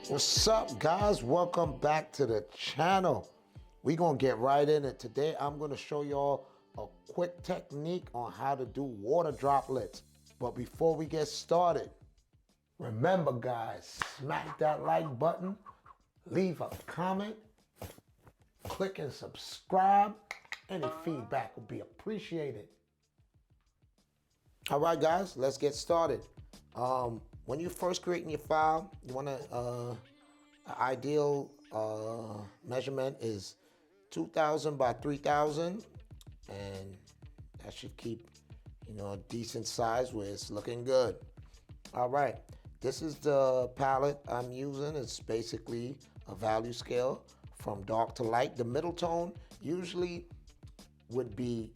What's up, guys? Welcome back to the channel. We're gonna get right in it. Today I'm gonna show y'all a quick technique on how to do water droplets. But before we get started, remember guys, smack that like button, leave a comment, click and subscribe. Any feedback will be appreciated. All right, guys, let's get started. When you're first creating your file, you want to ideal measurement is 2000 by 3000, and that should keep a decent size where it's looking good. All right, this is the palette I'm using. It's basically a value scale from dark to light. The middle tone usually would be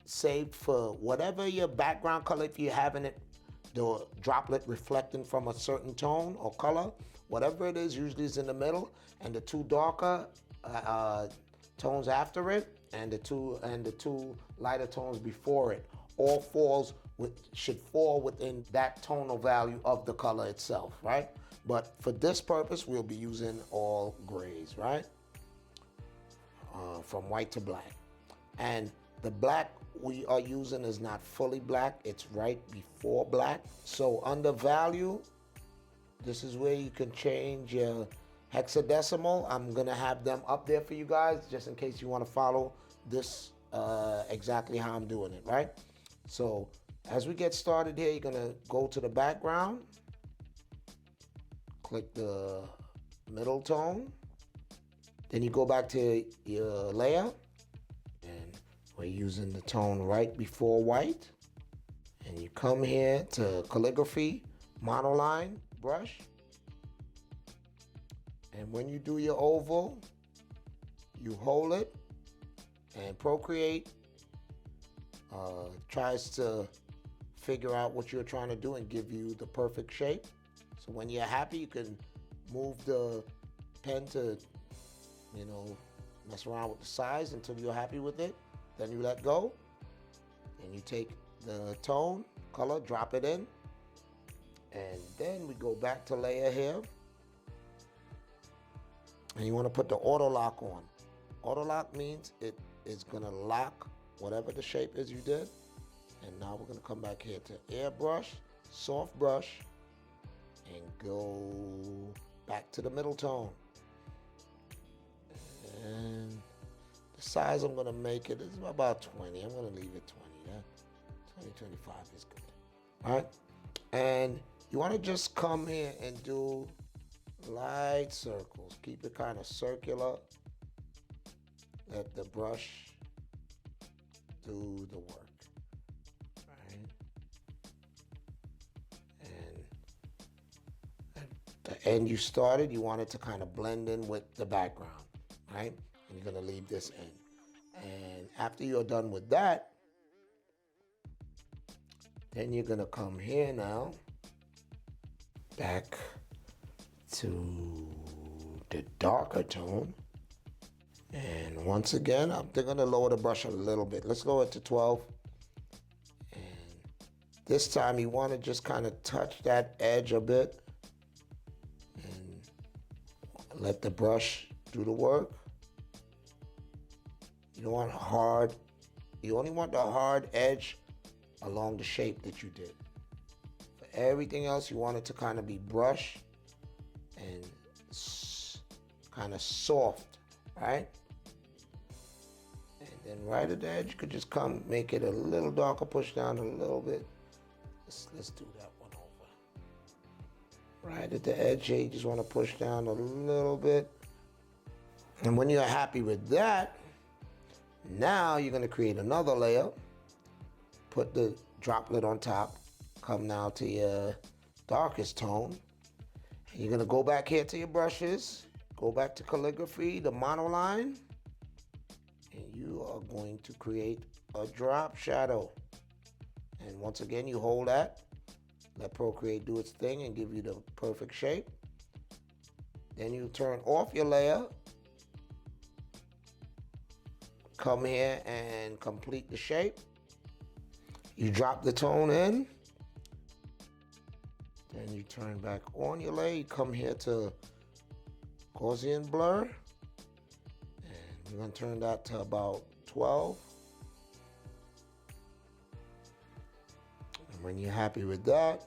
saved for whatever your background color, if you're having it the droplet reflecting from a certain tone or color, whatever it is, usually is in the middle, and the two darker tones after it, and the two lighter tones before it, all should fall within that tonal value of the color itself, right? But for this purpose, we'll be using all grays, right? From white to black, and the black we are using is not fully black, it's right before black. So under value, this is where you can change your hexadecimal. I'm gonna have them up there for you guys, just in case you wanna follow this exactly how I'm doing it, right? So as we get started here, you're gonna go to the background, click the middle tone, then you go back to your layer, and we're using the tone right before white, and you come here to calligraphy, monoline brush, and when you do your oval, you hold it, and Procreate tries to figure out what you're trying to do and give you the perfect shape. So when you're happy, you can move the pen to mess around with the size until you're happy with it. Then you let go, and you take the tone, color, drop it in, and then we go back to layer here, and you want to put the auto lock on. Auto lock means it is going to lock whatever the shape is you did. And now we're going to come back here to airbrush, soft brush, and go back to the middle tone. And the size I'm going to make it is about 20. I'm going to leave it 20. Yeah? 20, 25 is good. All right. And you want to just come here and do light circles. Keep it kind of circular. Let the brush do the work. Right? And at the end you started, you want it to kind of blend in with the background. Right? And you're going to leave this in. And after you're done with that, then you're going to come here now, back to the darker tone. And once again, they're going to lower the brush a little bit. Let's lower it to 12. And this time you want to just kind of touch that edge a bit and let the brush do the work. You don't want hard, you only want the hard edge along the shape that you did. For everything else, you want it to kind of be brush and kind of soft, right? And then right at the edge, you could just come make it a little darker, push down a little bit. Let's do that one over. Right at the edge here, you just want to push down a little bit. And when you're happy with that, now you're going to create another layer, put the droplet on top, come now to your darkest tone, and you're going to go back here to your brushes, go back to calligraphy, the monoline, and you are going to create a drop shadow. And once again, you hold that, let Procreate do its thing and give you the perfect shape. Then you turn off your layer, come here and complete the shape. You drop the tone in, then you turn back on your layer, you come here to Gaussian blur. And we're going to turn that to about 12. And when you're happy with that,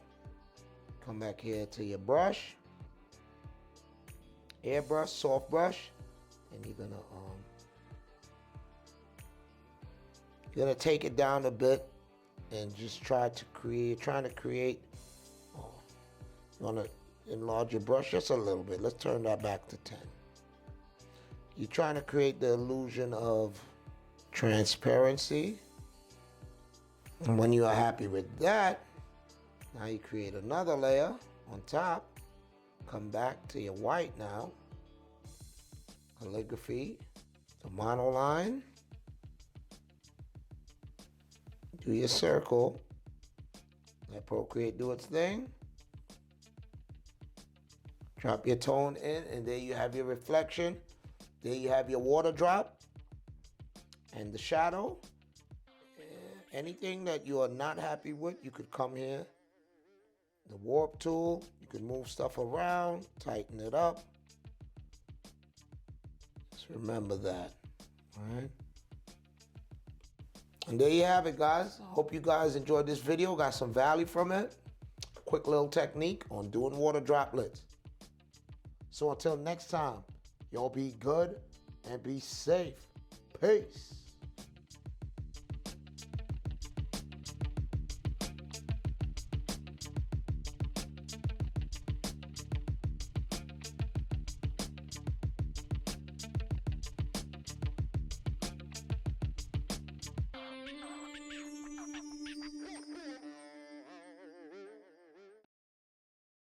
come back here to your brush. Airbrush, soft brush. And you're gonna take it down a bit and just trying to create, oh, you wanna enlarge your brush just a little bit. Let's turn that back to 10. You're trying to create the illusion of transparency. And when you are happy with that, now you create another layer on top. Come back to your white now. Calligraphy, the monoline. Do your circle. Let Procreate do its thing. Drop your tone in, and there you have your reflection. There you have your water drop and the shadow. Anything that you are not happy with, you could come here. The warp tool, you can move stuff around, tighten it up. Just remember that, all right? And there you have it, guys. Hope you guys enjoyed this video, got some value from it. Quick little technique on doing water droplets. So until next time, y'all be good and be safe. Peace.